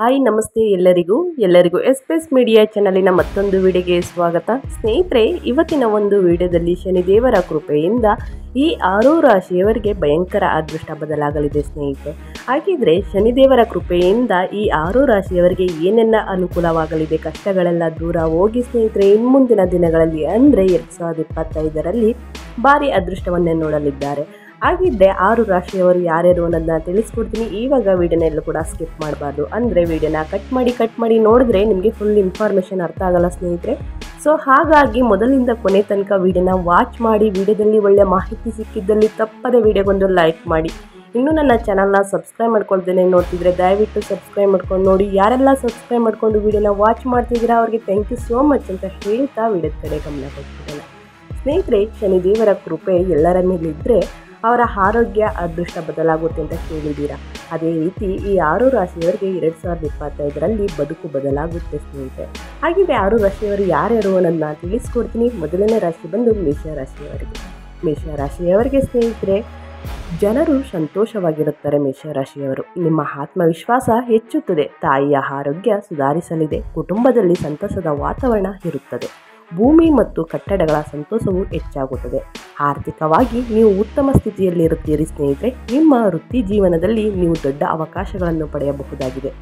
Hi ನಮಸ್ತೆ ಎಲ್ಲರಿಗೂ S media ಚಾನಲಿನ ಮತ್ತೊಂದು ವಿಡಿಯೋಗೆ ಸ್ವಾಗತ. ಸ್ನೇಹಿತರೆ, ಇವತ್ತಿನ ಒಂದು ವಿಡಿಯೋದಲ್ಲಿ ಶನಿದೇವರ ಕೃಪೆಯಿಂದ ಈ 6 ರಾಶಿಯವರಿಗೆ ಭಯಂಕರ ಅದೃಷ್ಟ ಬದಲಾಗಲಿದೆ ಸ್ನೇಹಿತರೆ. ಹಾಗಿದ್ರೆ ಶನಿದೇವರ ಕೃಪೆಯಿಂದ ಈ 6 ರಾಶಿಯವರಿಗೆ ಏನೆಲ್ಲ ಅನುಕೂಲವಾಗಲಿದೆ, ಕಷ್ಟಗಳೆಲ್ಲ ದೂರ ಹೋಗಿ ಸ್ನೇಹಿತರೆ ಇನ್ನು ಮುಂದಿನ ದಿನಗಳಲ್ಲಿ ಅಂದರೆ 2025ರಲ್ಲಿ ಭಾರಿ ಅದೃಷ್ಟವನ್ನೇ ನೋಡಲಿದ್ದಾರೆ. ಹಾಗಿದ್ದರೆ 6 ರಾಶಿಯವರು ಯಾರ್ಯಾರು ಅನ್ನೋದನ್ನ ತಿಳಿಸ್ಕೊಡ್ತೀನಿ. ಇವಾಗ ವಿಡಿಯೋನ ಎಲ್ಲೂ ಕೂಡ ಸ್ಕಿಪ್ ಮಾಡಬಾರ್ದು. ಅಂದರೆ ವಿಡಿಯೋನ ಕಟ್ ಮಾಡಿ ನೋಡಿದ್ರೆ ನಿಮಗೆ ಫುಲ್ ಇನ್ಫಾರ್ಮೇಷನ್ ಅರ್ಥ ಆಗಲ್ಲ ಸ್ನೇಹಿತರೆ. ಸೊ ಹಾಗಾಗಿ ಮೊದಲಿಂದ ಕೊನೆ ತನಕ ವಿಡಿಯೋನ ವಾಚ್ ಮಾಡಿ, ವಿಡಿಯೋದಲ್ಲಿ ಒಳ್ಳೆ ಮಾಹಿತಿ ಸಿಕ್ಕಿದ್ದಲ್ಲಿ ತಪ್ಪದೆ ವಿಡಿಯೋಗೊಂದು ಲೈಕ್ ಮಾಡಿ. ಇನ್ನೂ ನನ್ನ ಚಾನಲ್ನ ಸಬ್ಸ್ಕ್ರೈಬ್ ಮಾಡ್ಕೊಳ್ತೇನೆ ನೋಡ್ತಿದ್ರೆ ದಯವಿಟ್ಟು ಸಬ್ಸ್ಕ್ರೈಬ್ ಮಾಡ್ಕೊಂಡು ನೋಡಿ. ಯಾರೆಲ್ಲ ಸಬ್ಸ್ಕ್ರೈಬ್ ಮಾಡ್ಕೊಂಡು ವಿಡಿಯೋನ ವಾಚ್ ಮಾಡ್ತಿದ್ದೀರಾ ಅವ್ರಿಗೆ ಥ್ಯಾಂಕ್ ಯು ಸೋ ಮಚ್ ಅಂತ ಹೇಳ್ತಾ ವಿಡಿಯೋದ ಕಡೆ ಗಮನ ಕೊಡ್ತಿದ್ದೇನೆ. ಸ್ನೇಹಿತರೆ, ಶನಿದೇವರ ಕೃಪೆ ಎಲ್ಲರ ಮೇಲಿದ್ದರೆ ಅವರ ಆರೋಗ್ಯ ಅದೃಷ್ಟ ಬದಲಾಗುತ್ತೆ ಅಂತ ಕೇಳಿದ್ದೀರಾ. ಅದೇ ರೀತಿ ಈ 6 ರಾಶಿಯವರಿಗೆ 2025ರಲ್ಲಿ ಬದುಕು ಬದಲಾಗುತ್ತೆ ಸ್ನೇಹಿತರೆ. ಹಾಗಿದ್ರೆ 6 ರಾಶಿಯವರು ಯಾರ್ಯಾರು ಅನ್ನೋದನ್ನ ತಿಳಿಸ್ಕೊಡ್ತೀನಿ. ಮೊದಲನೇ ರಾಶಿ ಬಂದು ಮೇಷರಾಶಿಯವರಿಗೆ. ಮೇಷರಾಶಿಯವರಿಗೆ ಸ್ನೇಹಿತರೆ, ಜನರು ಸಂತೋಷವಾಗಿರುತ್ತಾರೆ. ಮೇಷರಾಶಿಯವರು, ನಿಮ್ಮ ಆತ್ಮವಿಶ್ವಾಸ ಹೆಚ್ಚುತ್ತದೆ. ತಾಯಿಯ ಆರೋಗ್ಯ ಸುಧಾರಿಸಲಿದೆ. ಕುಟುಂಬದಲ್ಲಿ ಸಂತಸದ ವಾತಾವರಣ ಇರುತ್ತದೆ. ಭೂಮಿ ಮತ್ತು ಕಟ್ಟಡಗಳ ಸಂತೋಷವು ಹೆಚ್ಚಾಗುತ್ತದೆ. ಆರ್ಥಿಕವಾಗಿ ನೀವು ಉತ್ತಮ ಸ್ಥಿತಿಯಲ್ಲಿರುತ್ತೀರಿ ಸ್ನೇಹಿತರೆ. ನಿಮ್ಮ ವೃತ್ತಿ ಜೀವನದಲ್ಲಿ ನೀವು ದೊಡ್ಡ ಅವಕಾಶಗಳನ್ನು ಪಡೆಯಬಹುದಾಗಿದೆ.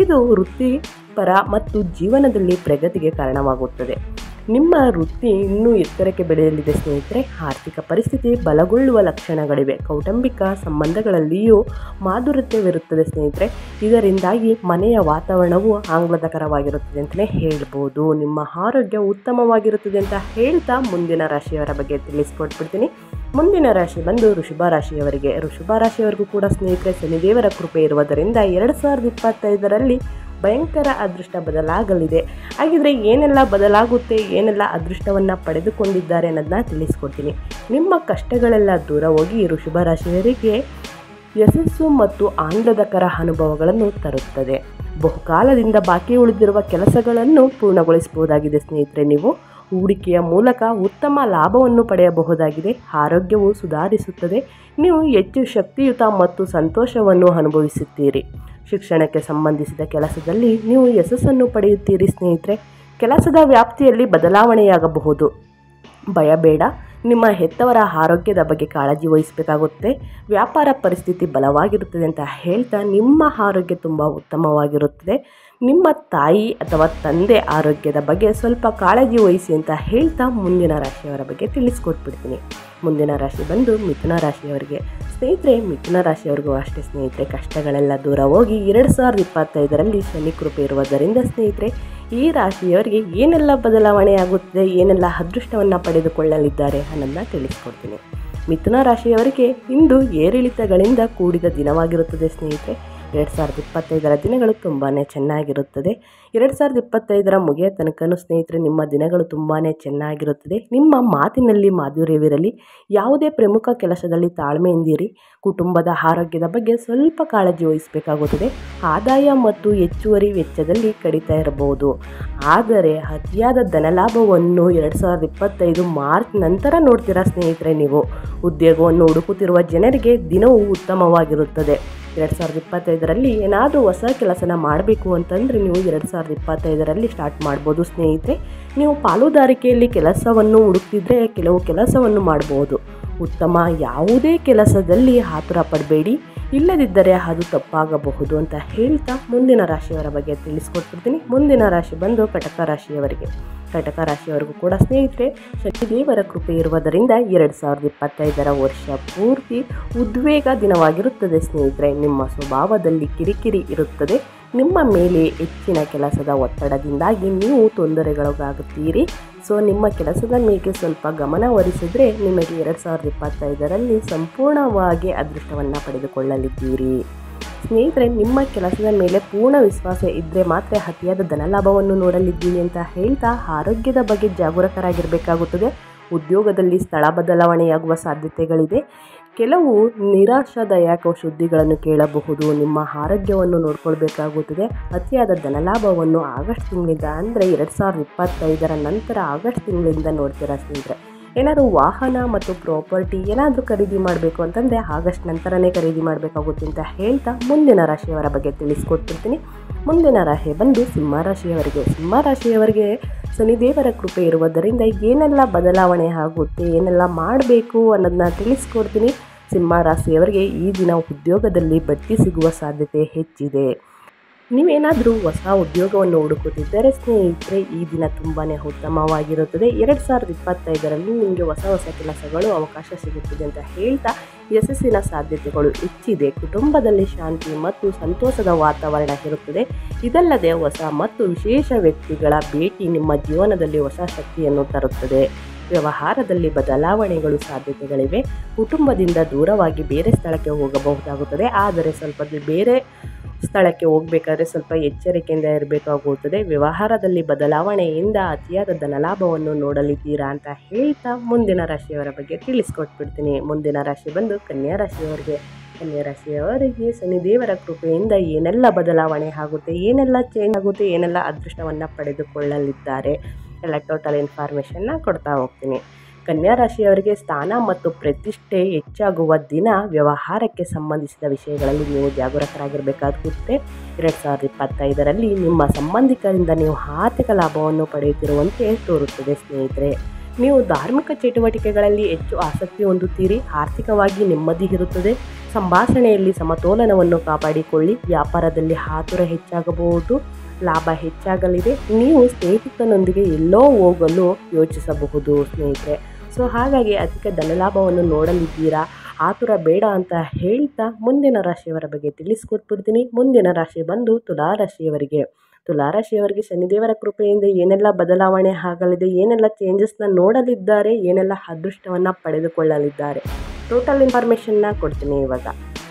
ಇದು ವೃತ್ತಿಪರ ಮತ್ತು ಜೀವನದಲ್ಲಿ ಪ್ರಗತಿಗೆ ಕಾರಣವಾಗುತ್ತದೆ. ನಿಮ್ಮ ವೃತ್ತಿ ಇನ್ನೂ ಎತ್ತರಕ್ಕೆ ಬೆಳೆಯಲಿದೆ ಸ್ನೇಹಿತರೆ. ಆರ್ಥಿಕ ಪರಿಸ್ಥಿತಿ ಬಲಗೊಳ್ಳುವ ಲಕ್ಷಣಗಳಿವೆ. ಕೌಟುಂಬಿಕ ಸಂಬಂಧಗಳಲ್ಲಿಯೂ ಮಾಧುರ್ಯವಿರುತ್ತದೆ ಸ್ನೇಹಿತರೆ. ಇದರಿಂದಾಗಿ ಮನೆಯ ವಾತಾವರಣವು ಆಹ್ಲಾದಕರವಾಗಿರುತ್ತದೆ ಅಂತಲೇ ಹೇಳ್ಬೋದು. ನಿಮ್ಮ ಆರೋಗ್ಯ ಉತ್ತಮವಾಗಿರುತ್ತದೆ ಅಂತ ಹೇಳ್ತಾ ಮುಂದಿನ ರಾಶಿಯವರ ಬಗ್ಗೆ ತಿಳಿಸ್ಕೊಟ್ಬಿಡ್ತೀನಿ. ಮುಂದಿನ ರಾಶಿ ಬಂದು ವೃಷಭ ರಾಶಿಯವರಿಗೆ. ವೃಷಭ ರಾಶಿಯವರಿಗೂ ಕೂಡ ಸ್ನೇಹಿತರೆ ಶನಿದೇವರ ಕೃಪೆ ಇರುವುದರಿಂದ 2025ರಲ್ಲಿ ಭಯಂಕರ ಅದೃಷ್ಟ ಬದಲಾಗಲಿದೆ. ಹಾಗಿದ್ರೆ ಏನೆಲ್ಲ ಬದಲಾಗುತ್ತೆ, ಏನೆಲ್ಲ ಅದೃಷ್ಟವನ್ನು ಪಡೆದುಕೊಂಡಿದ್ದಾರೆ ಅನ್ನೋದನ್ನ ತಿಳಿಸ್ಕೊಡ್ತೀನಿ. ನಿಮ್ಮ ಕಷ್ಟಗಳೆಲ್ಲ ದೂರ ಹೋಗಿ ವೃಷಭ ರಾಶಿಯವರಿಗೆ ಯಶಸ್ಸು ಮತ್ತು ಆಹ್ಲಾದಕರ ಅನುಭವಗಳನ್ನು ತರುತ್ತದೆ. ಬಹುಕಾಲದಿಂದ ಬಾಕಿ ಉಳಿದಿರುವ ಕೆಲಸಗಳನ್ನು ಪೂರ್ಣಗೊಳಿಸಬಹುದಾಗಿದೆ ಸ್ನೇಹಿತರೆ. ನೀವು ಹೂಡಿಕೆಯ ಮೂಲಕ ಉತ್ತಮ ಲಾಭವನ್ನು ಪಡೆಯಬಹುದಾಗಿದೆ. ಆರೋಗ್ಯವು ಸುಧಾರಿಸುತ್ತದೆ. ನೀವು ಹೆಚ್ಚು ಶಕ್ತಿಯುತ ಮತ್ತು ಸಂತೋಷವನ್ನು ಅನುಭವಿಸುತ್ತೀರಿ. ಶಿಕ್ಷಣಕ್ಕೆ ಸಂಬಂಧಿಸಿದ ಕೆಲಸದಲ್ಲಿ ನೀವು ಯಶಸ್ಸನ್ನು ಪಡೆಯುತ್ತೀರಿ ಸ್ನೇಹಿತರೆ. ಕೆಲಸದ ವ್ಯಾಪ್ತಿಯಲ್ಲಿ ಬದಲಾವಣೆಯಾಗಬಹುದು. ಭಯಬೇಡ. ನಿಮ್ಮ ಹೆತ್ತವರ ಆರೋಗ್ಯದ ಬಗ್ಗೆ ಕಾಳಜಿ ವಹಿಸಬೇಕಾಗುತ್ತೆ. ವ್ಯಾಪಾರ ಪರಿಸ್ಥಿತಿ ಬಲವಾಗಿರುತ್ತದೆ ಅಂತ ಹೇಳ್ತಾ ನಿಮ್ಮ ಆರೋಗ್ಯ ತುಂಬ ಉತ್ತಮವಾಗಿರುತ್ತದೆ. ನಿಮ್ಮ ತಾಯಿ ಅಥವಾ ತಂದೆ ಆರೋಗ್ಯದ ಬಗ್ಗೆ ಸ್ವಲ್ಪ ಕಾಳಜಿ ವಹಿಸಿ ಅಂತ ಹೇಳ್ತಾ ಮುಂದಿನ ರಾಶಿಯವರ ಬಗ್ಗೆ ತಿಳಿಸ್ಕೊಟ್ಬಿಡ್ತೀನಿ. ಮುಂದಿನ ರಾಶಿ ಬಂದು ಮಿಥುನ ರಾಶಿಯವರಿಗೆ. ಸ್ನೇಹಿತರೆ, ಮಿಥುನ ರಾಶಿಯವರಿಗೂ ಅಷ್ಟೇ ಸ್ನೇಹಿತರೆ, ಕಷ್ಟಗಳೆಲ್ಲ ದೂರ ಹೋಗಿ 2025ರಲ್ಲಿ ಶನಿ ಕೃಪೆ ಇರುವುದರಿಂದ ಸ್ನೇಹಿತರೆ ಈ ರಾಶಿಯವರಿಗೆ ಏನೆಲ್ಲ ಬದಲಾವಣೆ ಆಗುತ್ತದೆ, ಏನೆಲ್ಲ ಅದೃಷ್ಟವನ್ನು ಪಡೆದುಕೊಳ್ಳಲಿದ್ದಾರೆ ಅನ್ನೋದನ್ನ ತಿಳಿಸ್ಕೊಡ್ತೀನಿ. ಮಿಥುನ ರಾಶಿಯವರಿಗೆ ಇಂದು ಏರಿಳಿತಗಳಿಂದ ಕೂಡಿದ ದಿನವಾಗಿರುತ್ತದೆ ಸ್ನೇಹಿತರೆ. 2025ರ ದಿನಗಳು ತುಂಬಾ ಚೆನ್ನಾಗಿರುತ್ತದೆ. 2025ರ ಮುಗಿಯ ತನಕನೂ ಸ್ನೇಹಿತರೆ ನಿಮ್ಮ ದಿನಗಳು ತುಂಬಾ ಚೆನ್ನಾಗಿರುತ್ತದೆ. ನಿಮ್ಮ ಮಾತಿನಲ್ಲಿ ಮಾಧುರ್ಯವಿರಲಿ. ಯಾವುದೇ ಪ್ರಮುಖ ಕೆಲಸದಲ್ಲಿ ತಾಳ್ಮೆಯಿಂದಿರಿ. ಕುಟುಂಬದ ಆರೋಗ್ಯದ ಬಗ್ಗೆ ಸ್ವಲ್ಪ ಕಾಳಜಿ ವಹಿಸಬೇಕಾಗುತ್ತದೆ. ಆದಾಯ ಮತ್ತು ಹೆಚ್ಚುವರಿ ವೆಚ್ಚದಲ್ಲಿ ಕಡಿತ ಇರಬಹುದು. ಆದರೆ ಅತಿಯಾದ ಧನಲಾಭವನ್ನು 2025 ಮಾರ್ಚ್ ನಂತರ ನೋಡ್ತೀರಾ ಸ್ನೇಹಿತರೆ. ನೀವು ಉದ್ಯೋಗವನ್ನು ಹುಡುಕುತ್ತಿರುವ ಜನರಿಗೆ ದಿನವೂ ಉತ್ತಮವಾಗಿರುತ್ತದೆ. 2025ರಲ್ಲಿ ಏನಾದರೂ ಹೊಸ ಕೆಲಸನ ಮಾಡಬೇಕು ಅಂತಂದರೆ ನೀವು 2025ರಲ್ಲಿ ಸ್ಟಾರ್ಟ್ ಮಾಡ್ಬೋದು ಸ್ನೇಹಿತರೆ. ನೀವು ಪಾಲುದಾರಿಕೆಯಲ್ಲಿ ಕೆಲಸವನ್ನು ಹುಡುಕ್ತಿದ್ರೆ ಕೆಲವು ಕೆಲಸವನ್ನು ಮಾಡ್ಬೋದು. ಉತ್ತಮ ಯಾವುದೇ ಕೆಲಸದಲ್ಲಿ ಆತುರ ಪಡಬೇಡಿ, ಇಲ್ಲದಿದ್ದರೆ ಅದು ತಪ್ಪಾಗಬಹುದು ಅಂತ ಹೇಳ್ತಾ ಮುಂದಿನ ರಾಶಿಯವರ ಬಗ್ಗೆ ತಿಳಿಸ್ಕೊಡ್ತಿರ್ತೀನಿ. ಮುಂದಿನ ರಾಶಿ ಬಂದು ಕಟಕ ರಾಶಿಯವರಿಗೆ. ಕಟಕ ರಾಶಿಯವರಿಗೂ ಕೂಡ ಸ್ನೇಹಿತರೆ ಶನಿದೇವರ ಕೃಪೆ ಇರುವುದರಿಂದ 2025ರ ವರ್ಷ ಪೂರ್ತಿ ಉದ್ವೇಗ ದಿನವಾಗಿರುತ್ತದೆ ಸ್ನೇಹಿತರೆ. ನಿಮ್ಮ ಸ್ವಭಾವದಲ್ಲಿ ಕಿರಿಕಿರಿ ಇರುತ್ತದೆ. ನಿಮ್ಮ ಮೇಲೆ ಹೆಚ್ಚಿನ ಕೆಲಸದ ಒತ್ತಡದಿಂದಾಗಿ ನೀವು ತೊಂದರೆಗೊಳಗಾಗುತ್ತೀರಿ. ಸೊ ನಿಮ್ಮ ಕೆಲಸದ ಮೇಲೆ ಸ್ವಲ್ಪ ಗಮನ ಹರಿಸಿದ್ರೆ ನಿಮಗೆ 2025ರಲ್ಲಿ ಸಂಪೂರ್ಣವಾಗಿ ಅದೃಷ್ಟವನ್ನು ಪಡೆದುಕೊಳ್ಳಲಿದ್ದೀರಿ. ಸ್ನೇಹಿತರೆ, ನಿಮ್ಮ ಕೆಲಸದ ಮೇಲೆ ಪೂರ್ಣ ವಿಶ್ವಾಸ ಇದ್ದರೆ ಮಾತ್ರ ಅತಿಯಾದ ಧನಲಾಭವನ್ನು ನೋಡಲಿದ್ದೀನಿ ಅಂತ ಹೇಳ್ತಾ ಆರೋಗ್ಯದ ಬಗ್ಗೆ ಜಾಗರೂಕರಾಗಿರಬೇಕಾಗುತ್ತದೆ. ಉದ್ಯೋಗದಲ್ಲಿ ಸ್ಥಳ ಬದಲಾವಣೆಯಾಗುವ ಸಾಧ್ಯತೆಗಳಿದೆ. ಕೆಲವು ನಿರಾಶಾದಾಯಕ ಸುದ್ದಿಗಳನ್ನು ಕೇಳಬಹುದು. ನಿಮ್ಮ ಆರೋಗ್ಯವನ್ನು ನೋಡ್ಕೊಳ್ಬೇಕಾಗುತ್ತದೆ. ಅತಿಯಾದ ಧನಲಾಭವನ್ನು ಆಗಸ್ಟ್ ತಿಂಗಳಿಂದ ಅಂದರೆ 2025ರ ನಂತರ ಆಗಸ್ಟ್ ತಿಂಗಳಿಂದ ನೋಡ್ತೀರಾ ಸ್ನೇಹಿತರೆ. ಏನಾದರೂ ವಾಹನ ಮತ್ತು ಪ್ರಾಪರ್ಟಿ ಏನಾದರೂ ಖರೀದಿ ಮಾಡಬೇಕು ಅಂತಂದರೆ ಆಗಸ್ಟ್ ನಂತರನೇ ಖರೀದಿ ಮಾಡಬೇಕಾಗುತ್ತೆ ಅಂತ ಹೇಳ್ತಾ ಮುಂದಿನ ರಾಶಿಯವರ ಬಗ್ಗೆ ತಿಳಿಸ್ಕೊಡ್ತಿರ್ತೀನಿ. ಮುಂದಿನ ರಾಶಿ ಬಂದು ಸಿಂಹರಾಶಿಯವರಿಗೆ. ಸಿಂಹರಾಶಿಯವರಿಗೆ ಶನಿದೇವರ ಕೃಪೆ ಇರುವುದರಿಂದ ಏನೆಲ್ಲ ಬದಲಾವಣೆ ಆಗುತ್ತೆ, ಏನೆಲ್ಲ ಮಾಡಬೇಕು ಅನ್ನೋದನ್ನ ತಿಳಿಸ್ಕೊಡ್ತೀನಿ. ಸಿಂಹರಾಶಿಯವರಿಗೆ ಈ ದಿನ ಉದ್ಯೋಗದಲ್ಲಿ ಬಡ್ತಿ ಸಿಗುವ ಸಾಧ್ಯತೆ ಹೆಚ್ಚಿದೆ. ನೀವೇನಾದರೂ ಹೊಸ ಉದ್ಯೋಗವನ್ನು ಹುಡುಕುತ್ತಿದ್ದರೆ ಸ್ನೇಹಿತರೆ, ಈ ದಿನ ತುಂಬಾ ಉತ್ತಮವಾಗಿರುತ್ತದೆ. 2025ರಲ್ಲಿ ನಿಮಗೆ ಹೊಸ ಕೆಲಸಗಳು ಅವಕಾಶ ಸಿಗುತ್ತದೆ ಅಂತ ಹೇಳ್ತಾ ಯಶಸ್ಸಿನ ಸಾಧ್ಯತೆಗಳು ಹೆಚ್ಚಿದೆ. ಕುಟುಂಬದಲ್ಲಿ ಶಾಂತಿ ಮತ್ತು ಸಂತೋಷದ ವಾತಾವರಣ ಇರುತ್ತದೆ. ಇದಲ್ಲದೆ ಹೊಸ ಮತ್ತು ವಿಶೇಷ ವ್ಯಕ್ತಿಗಳ ಭೇಟಿ ನಿಮ್ಮ ಜೀವನದಲ್ಲಿ ಹೊಸ ಶಕ್ತಿಯನ್ನು ತರುತ್ತದೆ. ವ್ಯವಹಾರದಲ್ಲಿ ಬದಲಾವಣೆಗಳು ಸಾಧ್ಯತೆಗಳಿವೆ. ಕುಟುಂಬದಿಂದ ದೂರವಾಗಿ ಬೇರೆ ಸ್ಥಳಕ್ಕೆ ಹೋಗಬಹುದಾಗುತ್ತದೆ. ಆದರೆ ಸ್ವಲ್ಪ ಬೇರೆ ಸ್ಥಳಕ್ಕೆ ಹೋಗಬೇಕಾದ್ರೆ ಸ್ವಲ್ಪ ಎಚ್ಚರಿಕೆಯಿಂದ ಇರಬೇಕಾಗುತ್ತದೆ. ವ್ಯವಹಾರದಲ್ಲಿ ಬದಲಾವಣೆಯಿಂದ ಅತಿಯಾದ ಧನಲಾಭವನ್ನು ನೋಡಲಿದ್ದೀರಾ ಅಂತ ಹೇಳ್ತಾ ಮುಂದಿನ ರಾಶಿಯವರ ಬಗ್ಗೆ ತಿಳಿಸ್ಕೊಟ್ಬಿಡ್ತೀನಿ. ಮುಂದಿನ ರಾಶಿ ಬಂದು ಕನ್ಯಾ ರಾಶಿಯವರಿಗೆ. ಕನ್ಯಾ ರಾಶಿಯವರಿಗೆ ಶನಿದೇವರ ಕೃಪೆಯಿಂದ ಏನೆಲ್ಲ ಬದಲಾವಣೆ ಆಗುತ್ತೆ, ಏನೆಲ್ಲ ಚೇಂಜ್ ಆಗುತ್ತೆ, ಏನೆಲ್ಲ ಅದೃಷ್ಟವನ್ನು ಪಡೆದುಕೊಳ್ಳಲಿದ್ದಾರೆ ಎಲ್ಲ ಟೋಟಲ್ ಇನ್ಫಾರ್ಮೇಷನ್ನ ಕೊಡ್ತಾ ಹೋಗ್ತೀನಿ. ಕನ್ಯಾ ರಾಶಿಯವರಿಗೆ ಸ್ಥಾನ ಮತ್ತು ಪ್ರತಿಷ್ಠೆ ಹೆಚ್ಚಾಗುವ ದಿನ. ವ್ಯವಹಾರಕ್ಕೆ ಸಂಬಂಧಿಸಿದ ವಿಷಯಗಳಲ್ಲಿ ನೀವು ಜಾಗರೂಕರಾಗಿರಬೇಕಾಗುತ್ತೆ. 2025ರಲ್ಲಿ ನಿಮ್ಮ ಸಂಬಂಧಿಕರಿಂದ ನೀವು ಆರ್ಥಿಕ ಲಾಭವನ್ನು ಪಡೆಯುತ್ತಿರುವಂತೆ ತೋರುತ್ತದೆ ಸ್ನೇಹಿತರೆ. ನೀವು ಧಾರ್ಮಿಕ ಚಟುವಟಿಕೆಗಳಲ್ಲಿ ಹೆಚ್ಚು ಆಸಕ್ತಿ ಹೊಂದುತ್ತೀರಿ. ಆರ್ಥಿಕವಾಗಿ ನೆಮ್ಮದಿ ಇರುತ್ತದೆ. ಸಂಭಾಷಣೆಯಲ್ಲಿ ಸಮತೋಲನವನ್ನು ಕಾಪಾಡಿಕೊಳ್ಳಿ. ವ್ಯಾಪಾರದಲ್ಲಿ ಆತುರ ಹೆಚ್ಚಾಗಬಹುದು, ಲಾಭ ಹೆಚ್ಚಾಗಲಿದೆ. ನೀವು ಸ್ನೇಹಿತನೊಂದಿಗೆ ಎಲ್ಲೋ ಹೋಗಲು ಯೋಚಿಸಬಹುದು ಸ್ನೇಹಿತರೆ. ಸೊ ಹಾಗಾಗಿ ಅಧಿಕ ಧನಲಾಭವನ್ನು ನೋಡಲಿದ್ದೀರಾ. ಆತುರ ಬೇಡ ಅಂತ ಹೇಳ್ತಾ ಮುಂದಿನ ರಾಶಿಯವರ ಬಗ್ಗೆ ತಿಳಿಸ್ಕೊಟ್ಬಿಡ್ತೀನಿ. ಮುಂದಿನ ರಾಶಿ ಬಂದು ತುಲಾರಾಶಿಯವರಿಗೆ. ತುಲಾರಾಶಿಯವರಿಗೆ ಶನಿದೇವರ ಕೃಪೆಯಿಂದ ಏನೆಲ್ಲ ಬದಲಾವಣೆ ಆಗಲಿದೆ, ಏನೆಲ್ಲ ಚೇಂಜಸ್ನ ನೋಡಲಿದ್ದಾರೆ, ಏನೆಲ್ಲ ಅದೃಷ್ಟವನ್ನು ಪಡೆದುಕೊಳ್ಳಲಿದ್ದಾರೆ ಟೋಟಲ್ ಇನ್ಫಾರ್ಮೇಷನ್ನ ಕೊಡ್ತೀನಿ ಇವಾಗ.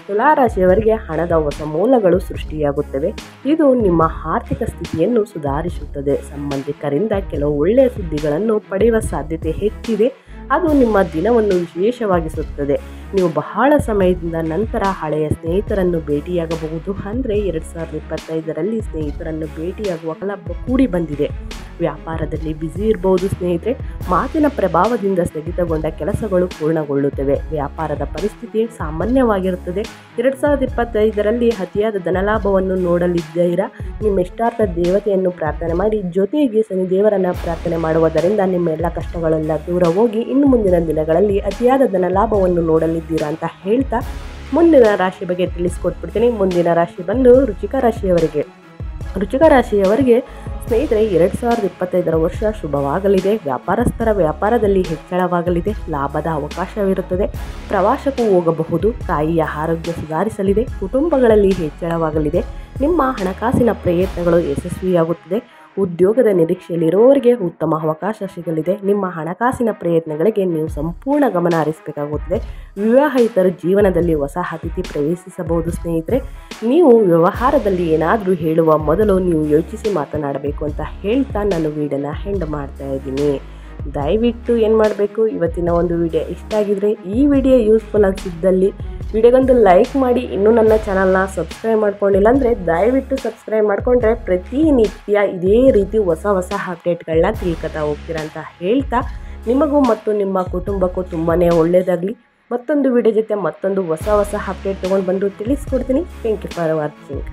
ತುಲಾರಾಶಿಯವರಿಗೆ ಹಣದ ಹೊಸ ಮೂಲಗಳು ಸೃಷ್ಟಿಯಾಗುತ್ತವೆ. ಇದು ನಿಮ್ಮ ಆರ್ಥಿಕ ಸ್ಥಿತಿಯನ್ನು ಸುಧಾರಿಸುತ್ತದೆ. ಸಂಬಂಧಿಕರಿಂದ ಕೆಲವು ಒಳ್ಳೆಯ ಸುದ್ದಿಗಳನ್ನು ಪಡೆಯುವ ಸಾಧ್ಯತೆ ಹೆಚ್ಚಿದೆ. ಅದು ನಿಮ್ಮ ದಿನವನ್ನು ವಿಶೇಷವಾಗಿಸುತ್ತದೆ. ನೀವು ಬಹಳ ಸಮಯದಿಂದ ನಂತರ ಹಳೆಯ ಸ್ನೇಹಿತರನ್ನು ಭೇಟಿಯಾಗಬಹುದು. ಅಂದರೆ 2025ರಲ್ಲಿ ಸ್ನೇಹಿತರನ್ನು ಭೇಟಿಯಾಗುವ ಕಾಲ ಕೂಡಿ ಬಂದಿದೆ. ವ್ಯಾಪಾರದಲ್ಲಿ ಬ್ಯುಸಿ ಇರಬಹುದು ಸ್ನೇಹಿತರೆ. ಮಾತಿನ ಪ್ರಭಾವದಿಂದ ಸ್ಥಗಿತಗೊಂಡ ಕೆಲಸಗಳು ಪೂರ್ಣಗೊಳ್ಳುತ್ತವೆ. ವ್ಯಾಪಾರದ ಪರಿಸ್ಥಿತಿ ಸಾಮಾನ್ಯವಾಗಿರುತ್ತದೆ. 2025ರಲ್ಲಿ ಅತಿಯಾದ ಧನಲಾಭವನ್ನು ನೋಡಲಿದ್ದೀರಾ. ನಿಮ್ಮ ಇಷ್ಟಾರ್ಥ ದೇವತೆಯನ್ನು ಪ್ರಾರ್ಥನೆ ಮಾಡಿ, ಜೊತೆಗೆ ಶನಿದೇವರನ್ನು ಪ್ರಾರ್ಥನೆ ಮಾಡುವುದರಿಂದ ನಿಮ್ಮ ಎಲ್ಲ ಕಷ್ಟಗಳೆಲ್ಲ ದೂರ ಹೋಗಿ ಇನ್ನು ಮುಂದಿನ ದಿನಗಳಲ್ಲಿ ಅತಿಯಾದ ಧನಲಾಭವನ್ನು ನೋಡಲಿದ್ದೀರಾ ಅಂತ ಹೇಳ್ತಾ ಮುಂದಿನ ರಾಶಿ ಬಗ್ಗೆ ತಿಳಿಸ್ಕೊಟ್ಬಿಡ್ತೀನಿ. ಮುಂದಿನ ರಾಶಿ ಬಂದು ವೃಶ್ಚಿಕ ರಾಶಿಯವರಿಗೆ. ವೃಶ್ಚಿಕ ರಾಶಿಯವರಿಗೆ ಸ್ನೇಹಿತರೆ, 2025ರ ವರ್ಷ ಶುಭವಾಗಲಿದೆ. ವ್ಯಾಪಾರಸ್ಥರ ವ್ಯಾಪಾರದಲ್ಲಿ ಹೆಚ್ಚಳವಾಗಲಿದೆ. ಲಾಭದ ಅವಕಾಶವಿರುತ್ತದೆ. ಪ್ರವಾಸಕ್ಕೂ ಹೋಗಬಹುದು. ತಾಯಿಯ ಆರೋಗ್ಯ ಸುಧಾರಿಸಲಿದೆ. ಕುಟುಂಬಗಳಲ್ಲಿ ಹೆಚ್ಚಳವಾಗಲಿದೆ. ನಿಮ್ಮ ಹಣಕಾಸಿನ ಪ್ರಯತ್ನಗಳು ಯಶಸ್ವಿಯಾಗುತ್ತದೆ. ಉದ್ಯೋಗದ ನಿರೀಕ್ಷೆಯಲ್ಲಿರುವವರಿಗೆ ಉತ್ತಮ ಅವಕಾಶ ಸಿಗಲಿದೆ. ನಿಮ್ಮ ಹಣಕಾಸಿನ ಪ್ರಯತ್ನಗಳಿಗೆ ನೀವು ಸಂಪೂರ್ಣ ಗಮನ ಹರಿಸಬೇಕಾಗುತ್ತದೆ. ವಿವಾಹಿತರ ಜೀವನದಲ್ಲಿ ಹೊಸ ಅತಿಥಿ ಪ್ರವೇಶಿಸಬಹುದು ಸ್ನೇಹಿತರೆ. ನೀವು ವ್ಯವಹಾರದಲ್ಲಿ ಏನಾದರೂ ಹೇಳುವ ಮೊದಲು ನೀವು ಯೋಚಿಸಿ ಮಾತನಾಡಬೇಕು ಅಂತ ಹೇಳ್ತಾ ನಾನು ವಿಡಿಯೋನ ಎಂಡ್ ಮಾಡ್ತಾ ಇದ್ದೀನಿ. ದಯವಿಟ್ಟು ಏನು ಮಾಡಬೇಕು, ಇವತ್ತಿನ ಒಂದು ವಿಡಿಯೋ ಇಷ್ಟ ಆಗಿದ್ರೆ, ಈ ವಿಡಿಯೋ ಯೂಸ್ಫುಲ್ ಅನಿಸಿದ್ದಲ್ಲಿ ವಿಡಿಯೋಗೊಂದು ಲೈಕ್ ಮಾಡಿ. ಇನ್ನೂ ನನ್ನ ಚಾನಲ್ನ ಸಬ್ಸ್ಕ್ರೈಬ್ ಮಾಡ್ಕೊಂಡಿಲ್ಲ ಅಂದರೆ ದಯವಿಟ್ಟು ಸಬ್ಸ್ಕ್ರೈಬ್ ಮಾಡಿಕೊಂಡ್ರೆ ಪ್ರತಿನಿತ್ಯ ಇದೇ ರೀತಿ ಹೊಸ ಅಪ್ಡೇಟ್ಗಳನ್ನ ತಿಳ್ಕೊತಾ ಹೋಗ್ತೀರಾ ಅಂತ ಹೇಳ್ತಾ ನಿಮಗೂ ಮತ್ತು ನಿಮ್ಮ ಕುಟುಂಬಕ್ಕೂ ತುಂಬಾ ಒಳ್ಳೆಯದಾಗಲಿ. ಮತ್ತೊಂದು ವಿಡಿಯೋ ಜೊತೆ ಮತ್ತೊಂದು ಹೊಸ ಅಪ್ಡೇಟ್ ತೊಗೊಂಡು ಬಂದು ತಿಳಿಸ್ಕೊಡ್ತೀನಿ. Thank you for watching.